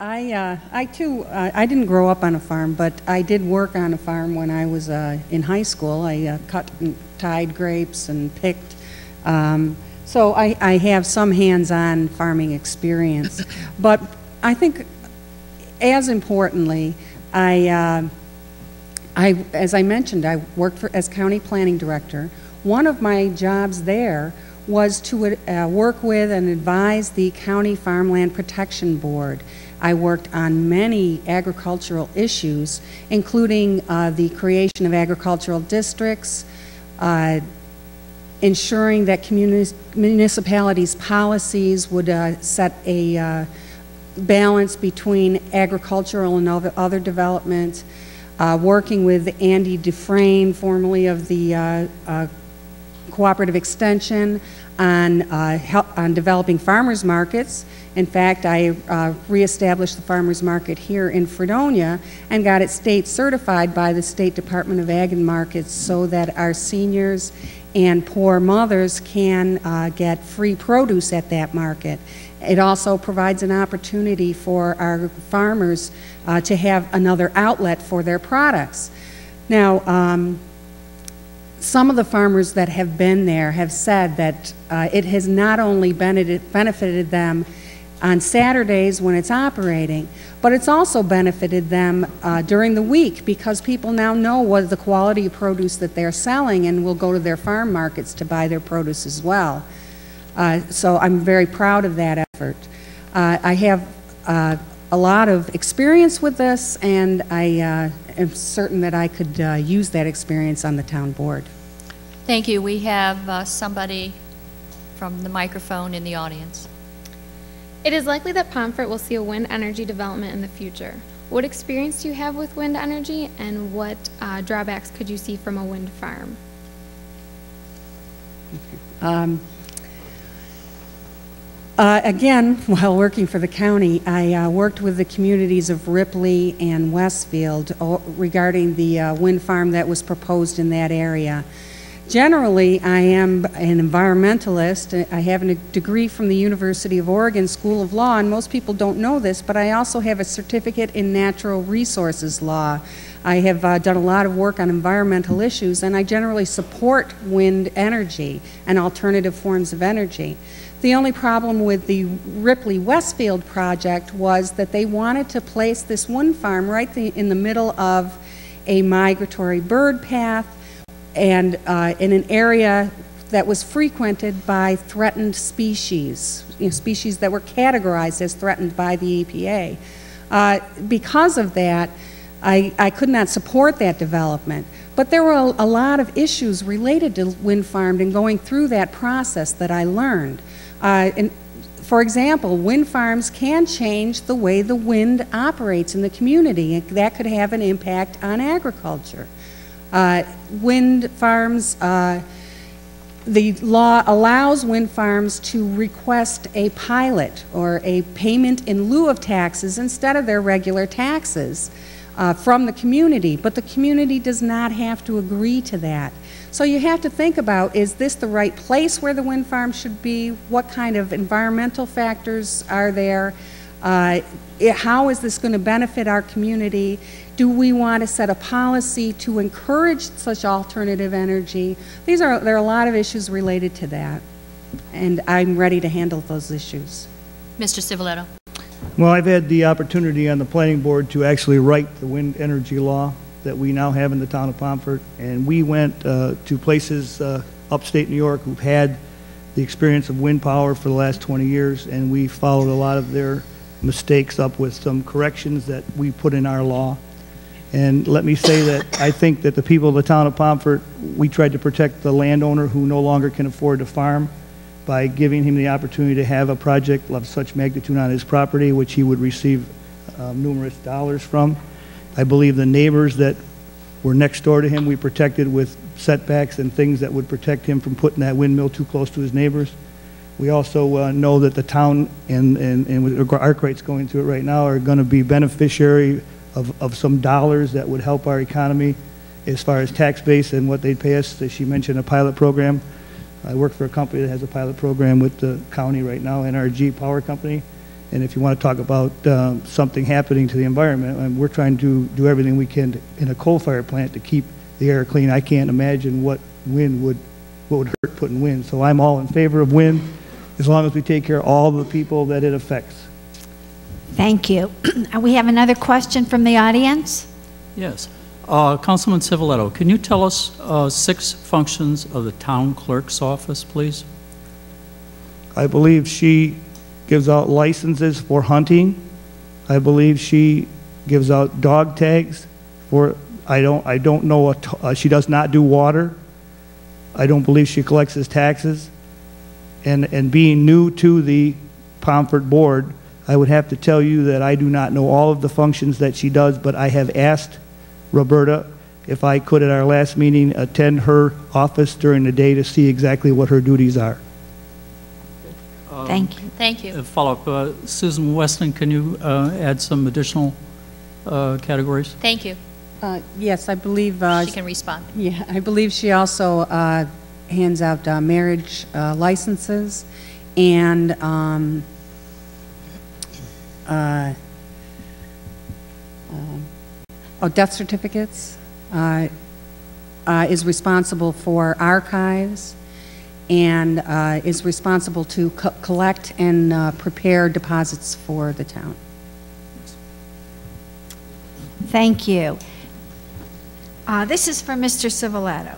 I too, I didn't grow up on a farm, but I did work on a farm when I was in high school. I cut and tied grapes and picked. So I have some hands-on farming experience. But I think, as importantly, as I mentioned, I worked as county planning director. One of my jobs there was to work with and advise the County Farmland Protection Board. I worked on many agricultural issues, including the creation of agricultural districts, ensuring that municipalities' policies would set a balance between agricultural and other development, working with Andy Dufresne, formerly of the Cooperative Extension, on developing farmers markets. In fact, I reestablished the farmers market here in Fredonia and got it state certified by the State Department of Ag and Markets so that our seniors and poor mothers can get free produce at that market. It also provides an opportunity for our farmers to have another outlet for their products. Now, some of the farmers that have been there have said that it has not only benefited them on Saturdays when it's operating, but it's also benefited them during the week because people now know what the quality of produce that they're selling and will go to their farm markets to buy their produce as well. So I'm very proud of that effort. I have a lot of experience with this, and I am certain that I could use that experience on the town board. Thank you. We have somebody from the microphone in the audience. It is likely that Pomfret will see a wind energy development in the future. What experience do you have with wind energy, and what drawbacks could you see from a wind farm? Okay. Again, while working for the county, I worked with the communities of Ripley and Westfield regarding the wind farm that was proposed in that area. Generally, I am an environmentalist. I have a degree from the University of Oregon School of Law, and most people don't know this, but I also have a certificate in natural resources law. I have done a lot of work on environmental issues, and I generally support wind energy and alternative forms of energy. The only problem with the Ripley Westfield project was that they wanted to place this wind farm right in the middle of a migratory bird path and in an area that was frequented by threatened species, species that were categorized as threatened by the EPA. Because of that, I could not support that development. But there were a lot of issues related to wind farms and going through that process that I learned. For example, wind farms can change the way the wind operates in the community, and that could have an impact on agriculture. Wind farms, the law allows wind farms to request a pilot or a payment in lieu of taxes instead of their regular taxes from the community, but the community does not have to agree to that. So you have to think about, is this the right place where the wind farm should be? What kind of environmental factors are there? How is this going to benefit our community? Do we want to set a policy to encourage such alternative energy? There are a lot of issues related to that, and I'm ready to handle those issues. Mr. Civiletto. Well, I've had the opportunity on the planning board to actually write the wind energy law that we now have in the town of Pomfret, and we went to places upstate New York who've had the experience of wind power for the last 20 years, and we followed a lot of their mistakes up with some corrections that we put in our law. And let me say that I think that the people of the town of Pomfret, we tried to protect the landowner who no longer can afford to farm by giving him the opportunity to have a project of such magnitude on his property, which he would receive numerous dollars from. I believe the neighbors that were next door to him, we protected with setbacks and things that would protect him from putting that windmill too close to his neighbors. We also know that the town and with Arkwright's going through it right now are going to be beneficiary of some dollars that would help our economy as far as tax base and what they'd pay us. She mentioned a pilot program. I work for a company that has a pilot program with the county right now, NRG Power Company, And if you want to talk about something happening to the environment, we're trying to do everything we can in a coal-fired plant to keep the air clean. I can't imagine what would hurt putting wind. So I'm all in favor of wind as long as we take care of all the people that it affects. Thank you. We have another question from the audience. Yes. Councilman Civiletto, can you tell us 6 functions of the town clerk's office, please? I believe she gives out licenses for hunting. I believe she gives out dog tags for, I don't know what, she does not do water. I don't believe she collects his taxes. And being new to the Pomfret board, I would have to tell you that I do not know all of the functions that she does, but I have asked Roberta if I could at our last meeting attend her office during the day to see exactly what her duties are. Thank you. Thank you. Follow-up, Susan Weston, can you add some additional categories? Thank you. Yes, I believe. She can respond. Yeah, I believe she also hands out marriage licenses and death certificates. Is responsible for archives and is responsible to collect and prepare deposits for the town. Thank you. This is for Mr. Civiletto.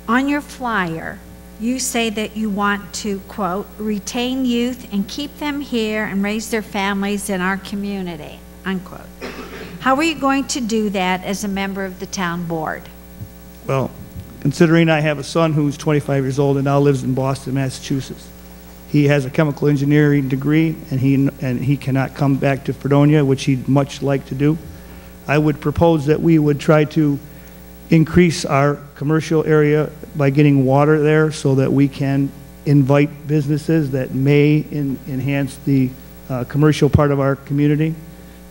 On your flyer, you say that you want to, quote, retain youth and keep them here and raise their families in our community, unquote. How are you going to do that as a member of the town board? Well, considering I have a son who's 25 years old and now lives in Boston, Massachusetts, he has a chemical engineering degree and he cannot come back to Fredonia, which he'd much like to do. I would propose that we would try to increase our commercial area by getting water there so that we can invite businesses that may enhance the commercial part of our community.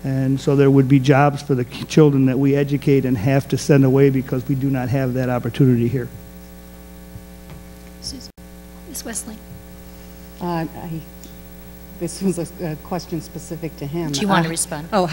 And so there would be jobs for the children that we educate and have to send away because we do not have that opportunity here. Susan. Ms. Wesley. This was a question specific to him. Do you want to respond? Oh,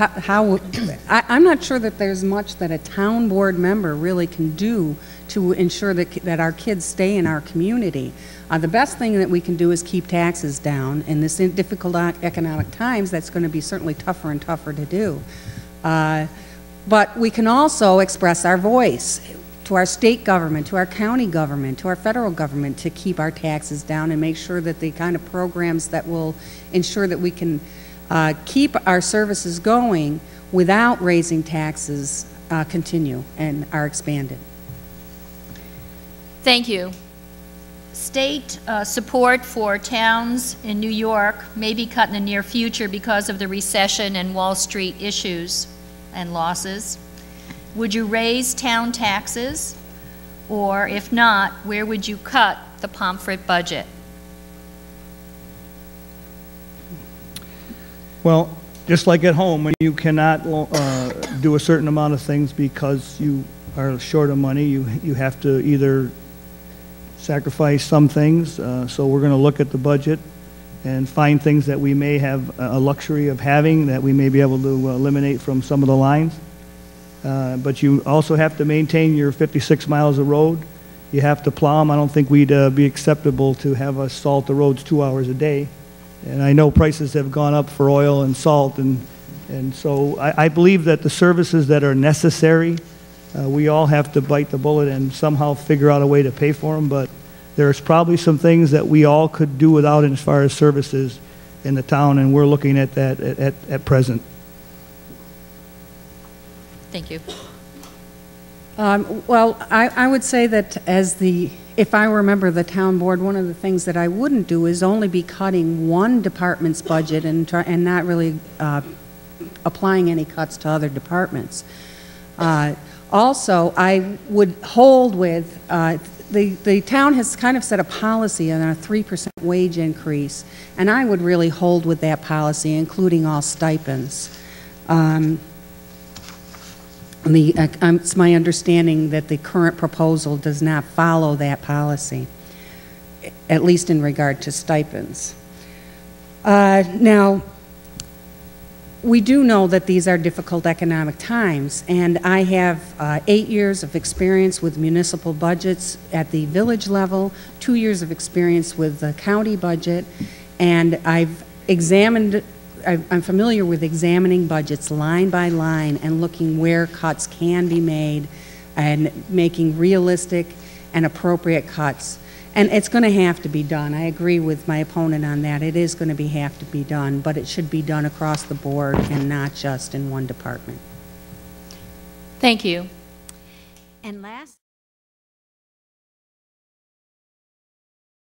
I'm not sure that there's much that a town board member really can do to ensure that our kids stay in our community. The best thing that we can do is keep taxes down. In this difficult economic times, that's going to be certainly tougher and tougher to do. But we can also express our voice to our state government, to our county government, to our federal government to keep our taxes down and make sure that the kind of programs that will ensure that we can keep our services going without raising taxes continue and are expanded. Thank you. State support for towns in New York may be cut in the near future because of the recession and Wall Street issues and losses. Would you raise town taxes? Or if not, where would you cut the Pomfret budget? Well, just like at home, when you cannot do a certain amount of things because you are short of money, you have to either sacrifice some things. So we're going to look at the budget and find things that we may have a luxury of having that we may be able to eliminate from some of the lines. But you also have to maintain your 56 miles of road. You have to plow them. I don't think we'd be acceptable to have us salt the roads 2 hours a day. And I know prices have gone up for oil and salt, and so I believe that the services that are necessary, we all have to bite the bullet and somehow figure out a way to pay for them, but there's probably some things that we all could do without as far as services in the town, and we're looking at that at present. Thank you. Well, I would say that if I were a member of the town board, one of the things that I wouldn't do is only be cutting one department's budget and not really applying any cuts to other departments. Also, I would hold with, the town has kind of set a policy on a 3% wage increase, and I would really hold with that policy, including all stipends. It's my understanding that the current proposal does not follow that policy, at least in regard to stipends. Now, we do know that these are difficult economic times, and I have 8 years of experience with municipal budgets at the village level, 2 years of experience with the county budget, and I'm familiar with examining budgets line by line and looking where cuts can be made and making realistic and appropriate cuts. And it's going to have to be done. I agree with my opponent on that. It is going to have to be done, but it should be done across the board and not just in one department. Thank you. And last.